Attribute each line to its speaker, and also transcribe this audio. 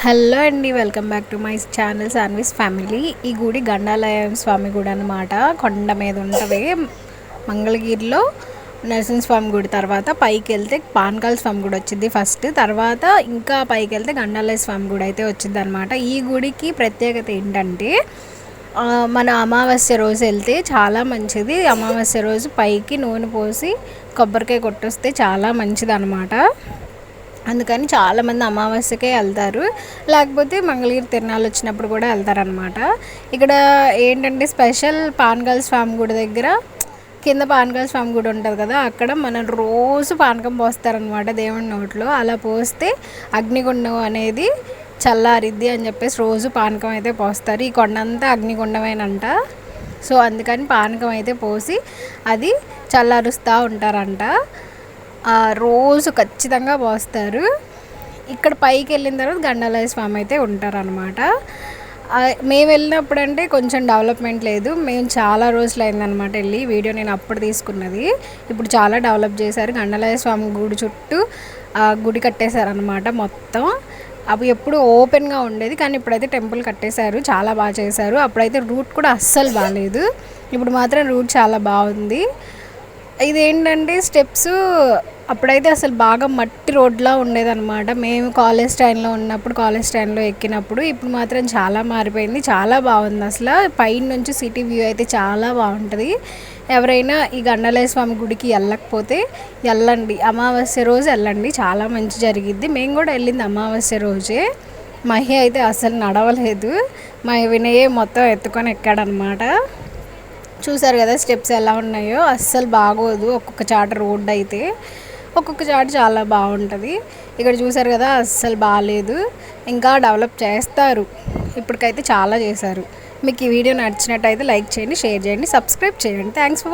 Speaker 1: Hello అండి, welcome back to my channel Sanvi's family. ఈ గుడి గండాలయం స్వామి గుడి అనమాట. కొండ మీద ఉంటుంది మంగళగిరిలో. నరసింహస్వామి గుడి తర్వాత పైకి వెళ్తే పానకాల స్వామి గుడి వచ్చింది ఫస్ట్. తర్వాత ఇంకా పైకి వెళ్తే గండాలయ స్వామి గుడి అయితే వచ్చింది అనమాట. ఈ గుడికి ప్రత్యేకత ఏంటంటే మన అమావాస్య రోజు వెళ్తే చాలా మంచిది. అమావాస్య రోజు పైకి నూనె పోసి కొబ్బరికాయ కొట్టొస్తే చాలా మంచిది అనమాట. అందుకని చాలామంది అమావాస్యకే వెళ్తారు, లేకపోతే మంగళగిరి తిరునాళ్ళు వచ్చినప్పుడు కూడా వెళ్తారనమాట. ఇక్కడ ఏంటంటే స్పెషల్ పానకాల స్వామి గుడి దగ్గర కింద పానకాల స్వామి గుడి ఉంటుంది కదా, అక్కడ మనం రోజు పానకం పోస్తారనమాట దేవుడి నోట్లో. అలా పోస్తే అగ్నిగుండం అనేది చల్లారిద్ది అని చెప్పేసి రోజు పానకం అయితే పోస్తారు. ఈ కొండంతా అగ్నిగుండమేనంట. సో అందుకని పానకం అయితే పోసి అది చల్లారుస్తూ ఉంటారంట. రోజు ఖచ్చితంగా పోస్తారు. ఇక్కడ పైకి వెళ్ళిన తర్వాత గండాలయ స్వామి అయితే ఉంటారనమాట. మేము వెళ్ళినప్పుడు అంటే కొంచెం డెవలప్మెంట్ లేదు. మేము చాలా రోజులు అయిందనమాట వెళ్ళి. వీడియో నేను అప్పుడు తీసుకున్నది. ఇప్పుడు చాలా డెవలప్ చేశారు. గండాలయ స్వామి గుడి చుట్టూ గుడి కట్టేశారనమాట మొత్తం. అవి ఎప్పుడు ఓపెన్గా ఉండేది, కానీ ఇప్పుడైతే టెంపుల్ కట్టేశారు. చాలా బాగా చేశారు. అప్పుడైతే రూట్ కూడా అస్సలు బాగాలేదు, ఇప్పుడు మాత్రం రూట్ చాలా బాగుంది. ఇదేంటంటే స్టెప్స్ అప్పుడైతే అసలు బాగా మట్టి రోడ్లా ఉండేదన్నమాట. మేము కాలేజ్ టైంలో ఎక్కినప్పుడు. ఇప్పుడు మాత్రం చాలా మారిపోయింది, చాలా బాగుంది. అసలు పైన నుంచి సిటీ వ్యూ అయితే చాలా బాగుంటుంది. ఎవరైనా ఈ గండాలయ స్వామి గుడికి వెళ్ళకపోతే వెళ్ళండి, అమావాస్య రోజు వెళ్ళండి, చాలా మంచి జరిగిద్ది. మేము కూడా వెళ్ళింది అమావాస్య రోజే. మహి అయితే అసలు నడవలేదు, మా వినయే మొత్తం ఎత్తుకొని ఎక్కాడనమాట. చూసారు కదా స్టెప్స్ ఎలా ఉన్నాయో. అస్సలు బాగోదు ఒక్కొక్క చాట రోడ్డు అయితే, ఒక్కొక్క చాట చాలా బాగుంటుంది. ఇక్కడ చూసారు కదా అస్సలు బాగాలేదు, ఇంకా డెవలప్ చేస్తారు. ఇప్పటికైతే చాలా చేశారు. మీకు ఈ వీడియో నచ్చినట్టయితే లైక్ చేయండి, షేర్ చేయండి, సబ్స్క్రైబ్ చేయండి. Thanks for